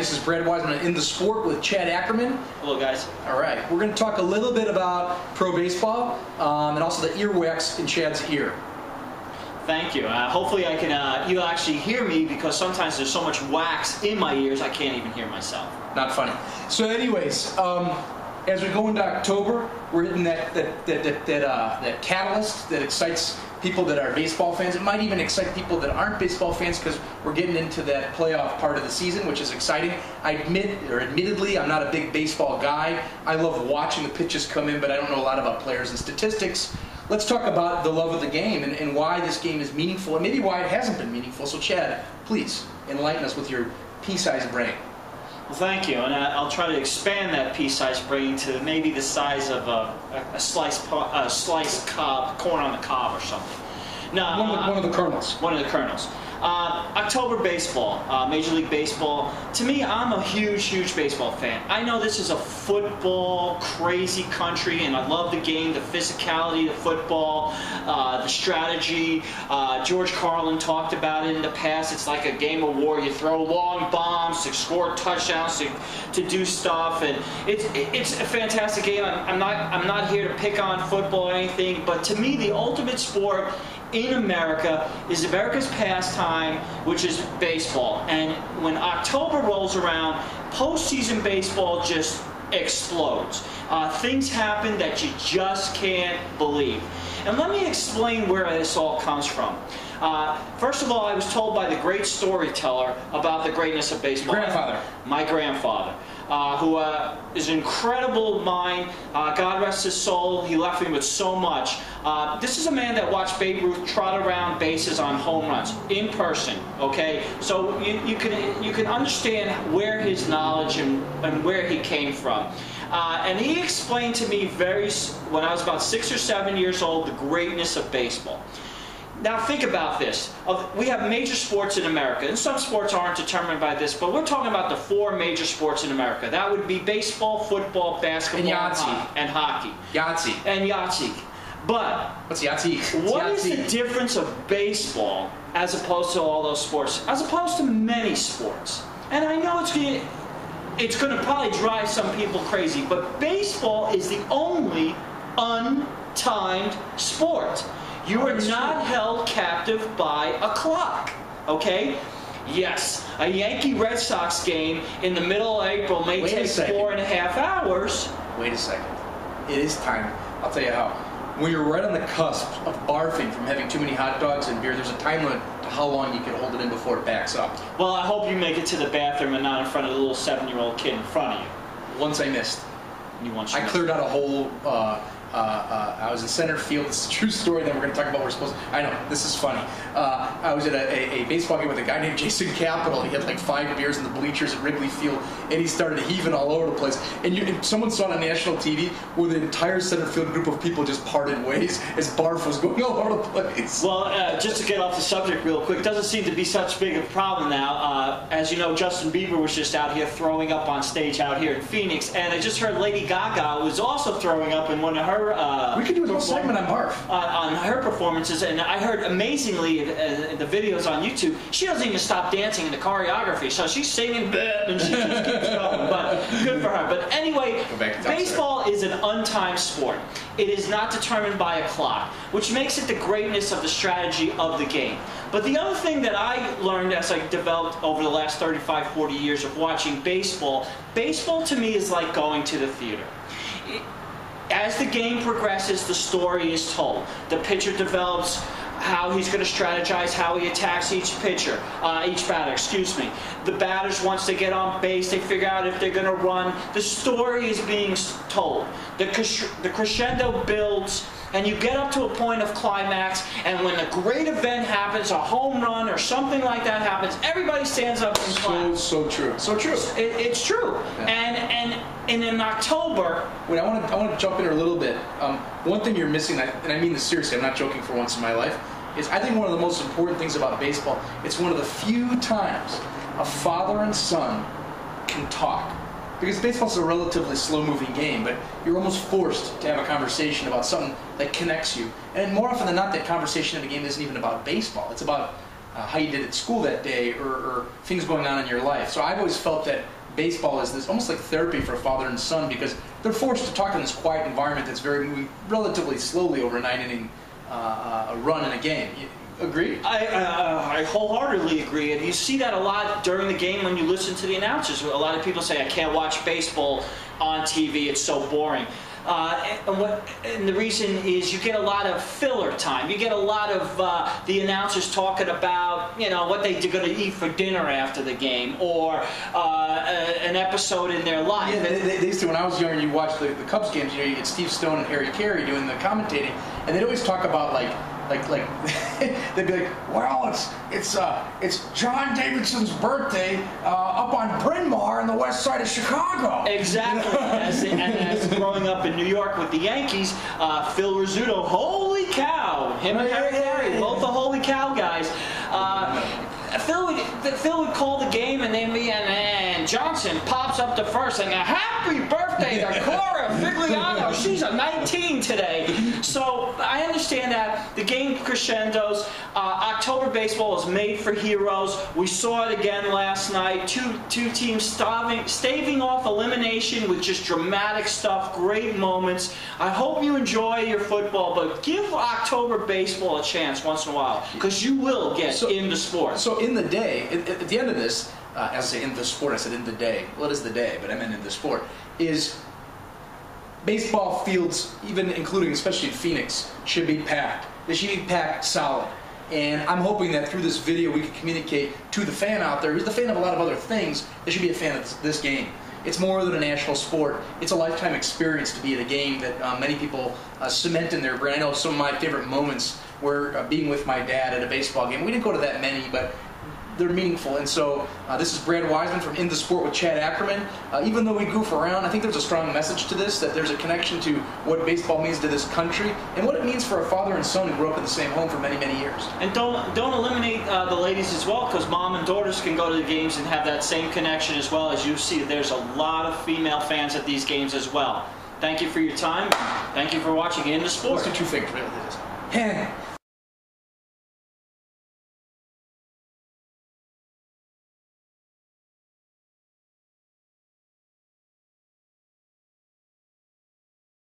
this is Brad Weisman in the sport with Chad Ackerman. Hello, guys. All right, we're going to talk a little bit about pro baseball and also the earwax in Chad's ear. Thank you. Hopefully I can, you'll actually hear me, because sometimes there's so much wax in my ears I can't even hear myself. Not funny. So anyways, as we go into October, we're hitting that catalyst that excites people that are baseball fans. It might even excite people that aren't baseball fans, because we're getting into that playoff part of the season, which is exciting. Admittedly, I'm not a big baseball guy. I love watching the pitches come in, but I don't know a lot about players and statistics. Let's talk about the love of the game and why this game is meaningful, and maybe why it hasn't been meaningful. So Chad, please enlighten us with your pea-sized brain. Well, thank you, and I'll try to expand that pea-sized brain to maybe the size of a sliced cob, corn on the cob or something. Now, one of the kernels. One of the kernels. October baseball, Major League Baseball. To me, I'm a huge baseball fan. I know this is a football crazy country, and I love the game, the physicality of football, the strategy. George Carlin talked about it in the past. It's like a game of war. You throw long bombs to score touchdowns, to do stuff, and it's a fantastic game. I'm not here to pick on football or anything, but to me, the ultimate sport in America is America's pastime, which is baseball. And when October rolls around, postseason baseball just explodes. Things happen that you just can't believe. And let me explain where this all comes from. First of all, I was told by the great storyteller about the greatness of baseball. Grandfather. My grandfather, who is an incredible mind. God rest his soul. He left me with so much. This is a man that watched Babe Ruth trot around bases on home runs in person. Okay, so you can understand where his knowledge and where he came from. And he explained to me when I was about 6 or 7 years old, the greatness of baseball. Now think about this. We have major sports in America, and some sports aren't determined by this, but we're talking about the 4 major sports in America. That would be baseball, football, basketball, and hockey. Yahtzee. And Yahtzee. But what's Yahtzee? What is the difference of baseball as opposed to all those sports, as opposed to many sports? And I know it's going to probably drive some people crazy, but baseball is the only untimed sport. You are not held captive by a clock, okay? Yes, a Yankee-Red Sox game in the middle of April may take 4.5 hours. Wait a second. It is time. I'll tell you how. When you're right on the cusp of barfing from having too many hot dogs and beer, there's a time limit to how long you can hold it in before it backs up. Well, I hope you make it to the bathroom and not in front of the little 7-year-old kid in front of you. Once I missed. I cleared out a whole... I was in center field. This is a true story that we're going to talk about. I know, this is funny. I was at a baseball game with a guy named Jason Capital. He had like 5 beers in the bleachers at Wrigley Field, and he started heaving all over the place. And someone saw it on national TV where the entire center field group of people just parted ways as barf was going all over the place. Well, just to get off the subject real quick, it doesn't seem to be such big a problem now. As you know, Justin Bieber was just out here throwing up on stage out here in Phoenix, and I just heard Lady Gaga was also throwing up in one of her we could do a whole segment on barf. On her performances, and I heard amazingly in the videos on YouTube, she doesn't even stop dancing in the choreography, so she's singing and she just keeps going, but good for her. But anyway, baseball is an untimed sport. It is not determined by a clock, which makes it the greatness of the strategy of the game. But the other thing that I learned as I developed over the last 35, 40 years of watching baseball to me is like going to the theater. As the game progresses, the story is told. The pitcher develops how he's going to strategize, how he attacks each batter, excuse me. The batters, once they get on base, they figure out if they're going to run. The story is being told. The crescendo builds, and you get up to a point of climax, and when a great event happens, a home run or something like that happens, everybody stands up and claps. So true. So true. It's true. Yeah. And in October... Wait, I want to jump in here a little bit. One thing you're missing, and I mean this seriously, I'm not joking for once in my life, is I think one of the most important things about baseball, it's one of the few times a father and son can talk. Because baseball's a relatively slow-moving game, but you're almost forced to have a conversation about something that connects you. And more often than not, that conversation in the game isn't even about baseball. It's about how you did at school that day, or things going on in your life. So I've always felt that baseball is this almost like therapy for father and son, because they're forced to talk in this quiet environment that's very moving relatively slowly over a 9-inning run in a game. You agree? I wholeheartedly agree, and you see that a lot during the game when you listen to the announcers. A lot of people say, I can't watch baseball on TV, it's so boring. And the reason is you get a lot of filler time. You get a lot of the announcers talking about, what they're going to eat for dinner after the game, or an episode in their life. Yeah, they used to, when I was younger, you watch the Cubs games, you get Steve Stone and Harry Carey doing the commentating, and they'd always talk about like they'd be like, well, it's John Davidson's birthday up on Bryn Mawr on the west side of Chicago. Exactly. As growing up in New York with the Yankees, Phil Rizzuto, holy cow, him and Harry Carey, both the holy cow guys. Phil would call the game, and Johnson pops up to first saying, happy birthday to Cora Figliano. She's a 19 today. So I understand that the game crescendos. October baseball is made for heroes. We saw it again last night. Two teams staving off elimination with just dramatic stuff, great moments. I hope you enjoy your football, but give October baseball a chance once in a while, because you will get into sports. So in the day, at the end of this, as I say in the sport, I said in the day. Well, it is the day, but I meant in the sport, is baseball fields, even including especially in Phoenix, should be packed. They should be packed solid. And I'm hoping that through this video we can communicate to the fan out there, who's the fan of a lot of other things, they should be a fan of this game. It's more than a national sport. It's a lifetime experience to be at a game that many people cement in their brain. I know some of my favorite moments were being with my dad at a baseball game. We didn't go to that many, but they're meaningful. And so this is Brad Weisman from In the Sport with Chad Ackerman. Even though we goof around, I think there's a strong message to this, that there's a connection to what baseball means to this country and what it means for a father and son who grew up in the same home for many, many years. And don't eliminate the ladies as well, because mom and daughters can go to the games and have that same connection as well. As you see, there's a lot of female fans at these games as well. Thank you for your time. Thank you for watching In the Sport. Let's do two things, really.